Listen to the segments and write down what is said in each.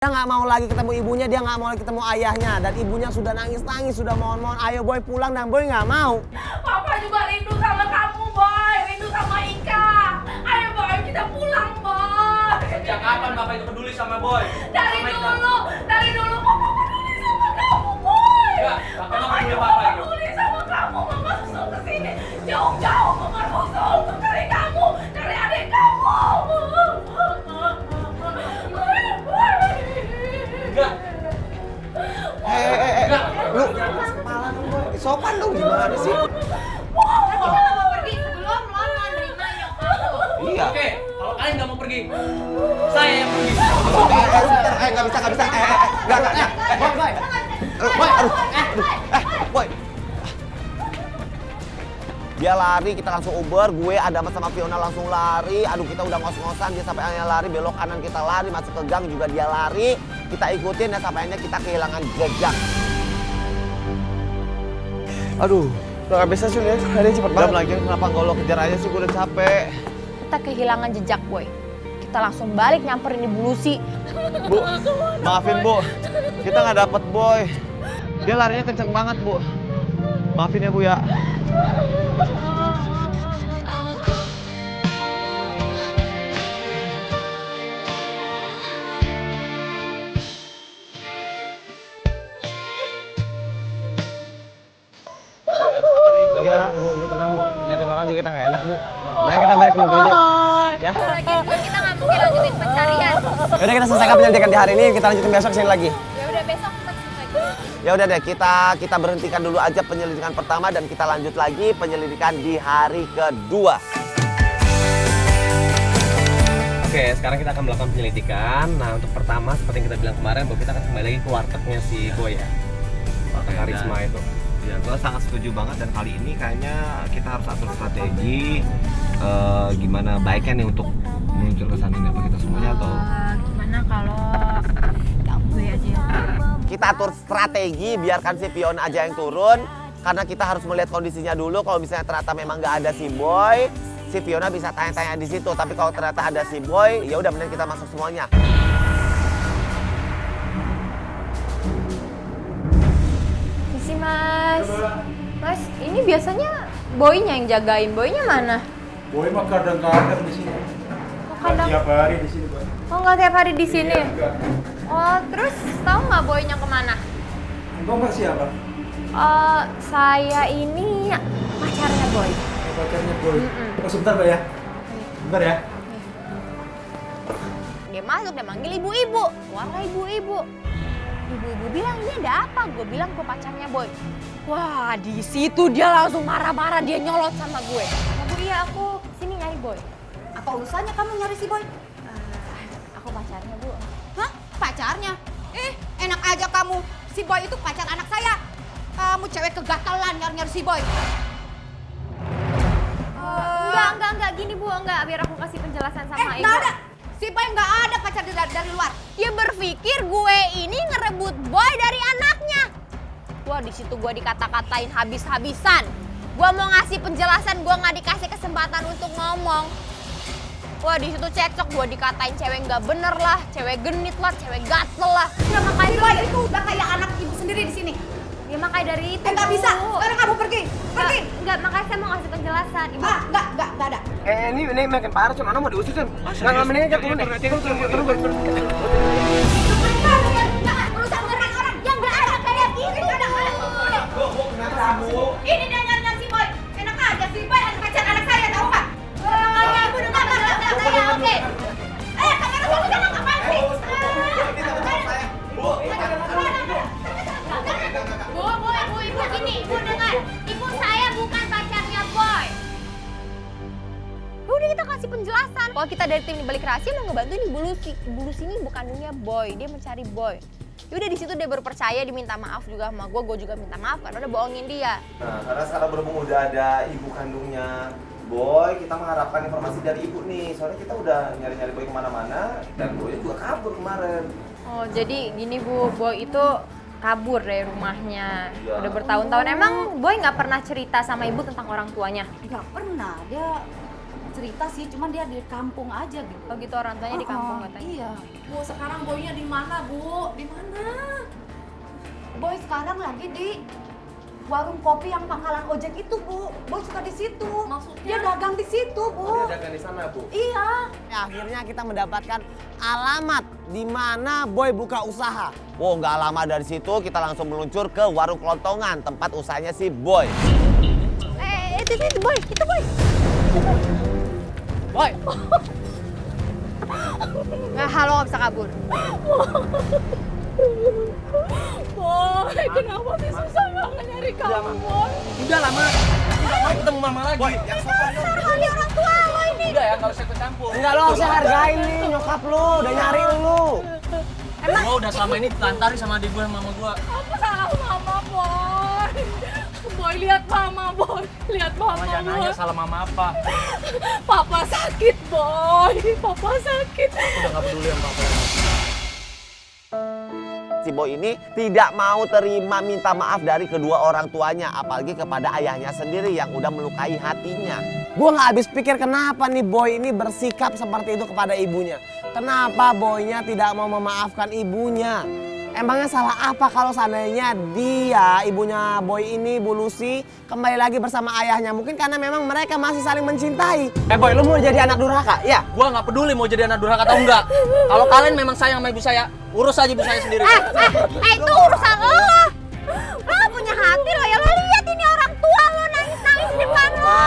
Dia nggak mau lagi ketemu ibunya, dia nggak mau lagi ketemu ayahnya. Dan ibunya sudah nangis-nangis, sudah mohon-mohon, ayo Boy pulang, dan Boy nggak mau. Papa juga rindu sama kamu, Boy. Rindu sama Ika. Ayo, Boy, kita pulang, Boy. Sejak kapan Bapak itu peduli sama Boy? Dari dulu Papa peduli sama kamu, Boy. Enggak, Bapak nggak peduli Ayo, Bapak Papa itu. peduli sama kamu. Mama susul ke sini. Jauh-jauh Mama susul untuk cari kamu, cari adik kamu. Enggak. Enggak. Lu, sopan dong, gimana sih? Kita nggak mau pergi sebelum lo menerima nyokap. Iya. Oke, kalau kalian nggak mau pergi, saya yang pergi. Nggak bisa. Nggak. Boy, Boy. Dia lari, kita langsung Uber. Gue ada sama Fiona langsung lari. Aduh, kita udah ngos-ngosan. Dia sampai akhirnya lari, belok kanan kita lari, masuk ke gang juga dia lari. Kita ikutin dan sampai akhirnya kita kehilangan jejak. Aduh, udah gak bisa sih, hari cepet banget. Lagi kenapa nggak lo kejar aja sih, gue udah capek. Kita kehilangan jejak, Boy. Kita langsung balik nyamperin Ibu Lucy. Bu, maafin Bu, kita nggak dapet Boy. Dia larinya kenceng banget Bu. Maafin ya Bu ya. Kita nggak enak Bu. Nah kita balik ke mobil aja. Ya. Kita nggak mungkin lanjutin pencarian. Yaudah, kita selesaikan penyelidikan di hari ini, kita lanjutin besok sini lagi. Ya udah besok kita kesini lagi. Ya udah deh, kita berhentikan dulu aja penyelidikan pertama dan kita lanjut lagi penyelidikan di hari kedua. Oke, sekarang kita akan melakukan penyelidikan. Nah, untuk pertama seperti yang kita bilang kemarin, bahwa kita akan kembali lagi ke wartegnya si Boy ya. Warteg Karisma itu. Ya, gue sangat setuju banget dan kali ini kayaknya kita harus atur strategi gimana baiknya nih untuk menuju ke sana ini apa kita semuanya atau Gimana kalau gue aja yang Kita atur strategi, biarkan si Fiona aja yang turun. Karena kita harus melihat kondisinya dulu. Kalau misalnya ternyata memang nggak ada si Boy, si Fiona bisa tanya-tanya di situ. Tapi kalau ternyata ada si Boy, ya udah mending kita masuk semuanya. Misi Mas. Mas, ini biasanya Boynya yang jagain. Boynya mana? Boy mah kadang-kadang di sini. Oh, kadang. Tiap hari di sini, Boy. Oh, nggak tiap hari di sini. Iya, enggak. Oh, terus tahu nggak Boynya kemana? Engkau mbak siapa? Saya ini pacarnya Boy. Pacarnya Boy. Oh, sebentar, Mbak ya. Sebentar ya. Dia masuk, dia manggil ibu-ibu. Warna ibu-ibu. Ibu-ibu bilang, ini ada apa? Gue bilang gue pacarnya Boy. Wah, di situ dia langsung marah-marah, dia nyolot sama gue. Bu, iya aku sini nyari Boy. Apa urusannya kamu nyari si Boy? Aku pacarnya, Bu. Hah? Pacarnya? Enak aja kamu. Si Boy itu pacar anak saya. Kamu cewek kegatelan nyari-nyari si Boy. Enggak, gini Bu, enggak. Biar aku kasih penjelasan sama Ibu. Nggak ada. Si Boy nggak ada pacar dari luar. Dia berpikir gue ini ngerebut Boy dari anaknya. Wah, di situ gue dikata-katain habis-habisan. Gue mau ngasih penjelasan, gue nggak dikasih kesempatan untuk ngomong. Wah, di situ cekcok, gue dikatain cewek nggak bener lah, cewek genit lah, cewek gatel lah. Ya makanya Si Boy itu udah kayak anak ibu sendiri di sini. ya makanya dari itu. Nggak bisa. Sekarang kamu pergi. Pergi. Enggak, makanya saya mau ngasih penjelasan. Ibu. Nggak ada. Ini makin parah cuman mau diusir kan. Nggak mending aja turun deh. Turun. Jangan berusaha menyerang orang yang nggak ada kayak gini. Nggak ada. Ini dia nyari si Boy. Enak aja si Boy ada pacar anak saya, tahu nggak? Ibu dengar penjelasan saya, oke? Kamera satu jangan ngapain sih? Ibu gini, Ibu dengar. Ibu saya bukan pacarnya Boy. Udah kita kasih penjelasan. Kalau kita dari tim balik rahasia mau ngebantuin Ibu Lucy. Ibu Lucy ini bukan dunia Boy, dia mencari Boy. Udah di situ dia baru percaya, diminta maaf juga sama gue juga minta maaf karena udah bohongin dia. Nah, karena sekarang berhubung udah ada ibu kandungnya Boy, kita mengharapkan informasi dari ibu nih. Soalnya kita udah nyari-nyari Boy kemana-mana dan Boy juga kabur kemarin. Oh, jadi gini Bu, Boy itu kabur dari rumahnya. Iya. Udah bertahun-tahun. Emang Boy nggak pernah cerita sama ibu tentang orang tuanya? Nggak pernah. Dia cerita sih, cuman dia di kampung aja gitu. Begitu orang tuanya di kampung katanya. Iya. Bu, sekarang boynya di mana, Bu? Di mana? Boy sekarang lagi di warung kopi yang pangkalan ojek itu, Bu. Boy suka di situ. Maksudnya? Dia dagang di situ, Bu. Dia dagang di sana, Bu. Iya. Akhirnya kita mendapatkan alamat di mana Boy buka usaha. Wow, nggak lama dari situ kita langsung meluncur ke warung kelontongan, tempat usahanya si Boy. Itu Boy, itu Boy. Boy. Nah, halo nggak bisa kabur. Boy, kenapa sih susah banget nyari kamu, Boy? Udah lama. Kita mau ketemu mama lagi. Boy, yang sopan dong. Kali orang tua lo ini. Udah ya, nggak usah ikut campur. Enggak, lo harusnya hargain nih nyokap lo, udah nyari lo. Gua udah selama ini telantarin sama adik gue sama mama gue. Apa salah mama, Boy? Boy, lihat mama, Boy. Lihat mama, Mama jangan nanya salah mama apa. Papa sakit, Boy. Papa sakit. Aku udah nggak peduli sama papa. Si Boy ini tidak mau terima minta maaf dari kedua orang tuanya, apalagi kepada ayahnya sendiri yang udah melukai hatinya. Gua nggak habis pikir kenapa nih Boy ini bersikap seperti itu kepada ibunya. Kenapa Boynya tidak mau memaafkan ibunya? Emangnya salah apa kalau seandainya dia, ibunya Boy ini, Bu Lucy, kembali lagi bersama ayahnya? Mungkin karena memang mereka masih saling mencintai. Boy, lu mau jadi anak Durhaka, ya? Gua nggak peduli mau jadi anak durhaka atau enggak. Kalau kalian memang sayang sama ibu saya, urus aja ibu saya sendiri. Itu urusan lo. Lo gak punya hati lo ya, lo lihat ini orang tua lo nangis-nangis di depan lo.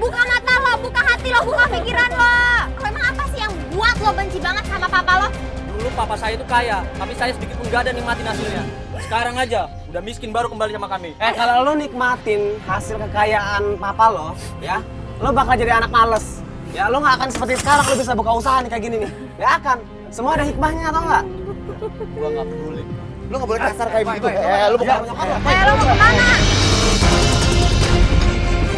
Buka mata lo, buka hati lo, buka pikiran lo. Lo emang apa sih yang buat lo benci banget sama papa lo? Dulu papa saya itu kaya, tapi saya sedikit pun gak ada nikmatin hasilnya. Sekarang aja, udah miskin baru kembali sama kami. Kalau lo nikmatin hasil kekayaan papa lo, ya, lo bakal jadi anak males. Ya, lo nggak akan seperti sekarang, lo bisa buka usaha nih kayak gini nih. Nggak akan. Semua ada hikmahnya, tau nggak? Gua nggak peduli. Lo nggak boleh kasar kayak begitu. Lo bukan nyokap lo. Lo mau kemana?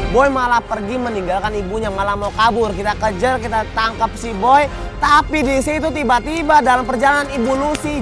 Boy malah pergi meninggalkan ibunya, malah mau kabur. Kita kejar, kita tangkap si Boy. Tapi di situ tiba-tiba dalam perjalanan Ibu Lucy.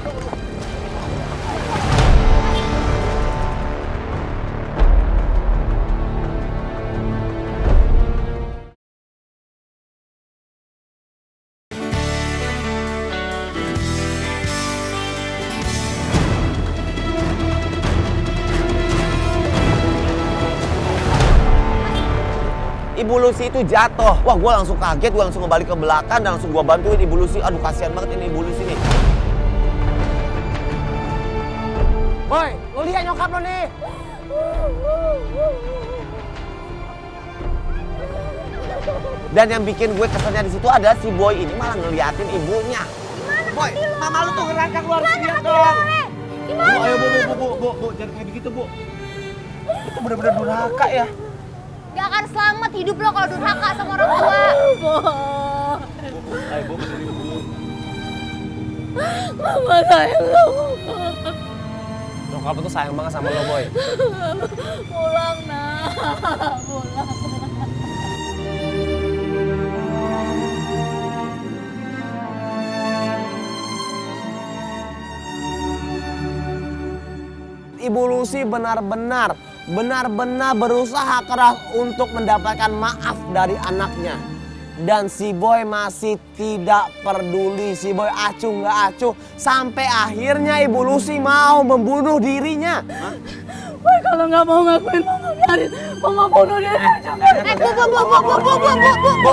Ibu Lucy itu jatuh. Wah, gue langsung kaget, gue langsung kembali ke belakang dan langsung gue bantuin Ibu Lucy. Aduh, kasihan banget ini Ibu Lucy nih. Boy, lo lihat nyokap lo nih. Dan yang bikin gue keselnya di situ adalah si Boy ini malah ngeliatin ibunya. Boy, mama lu tuh ngerangkak, lu harus lihat dong. Gimana? Bu, ayo bu, jangan kayak begitu bu. Itu benar-benar durhaka ya. Gak akan selamat hidup lo kalau durhaka sama orang tua. Ayo bu, berdiri bu. Mama sayang kamu. Nyokap tuh sayang banget sama lo, Boy. Pulang, nak. Pulang. Ibu Lucy benar-benar berusaha keras untuk mendapatkan maaf dari anaknya. Dan si Boy masih tidak peduli. Si Boy acuh nggak acuh. Sampai akhirnya Ibu Lucy mau membunuh dirinya. Boy, kalau nggak mau ngakuin, mama biarin. Mama bunuh dia. Bu.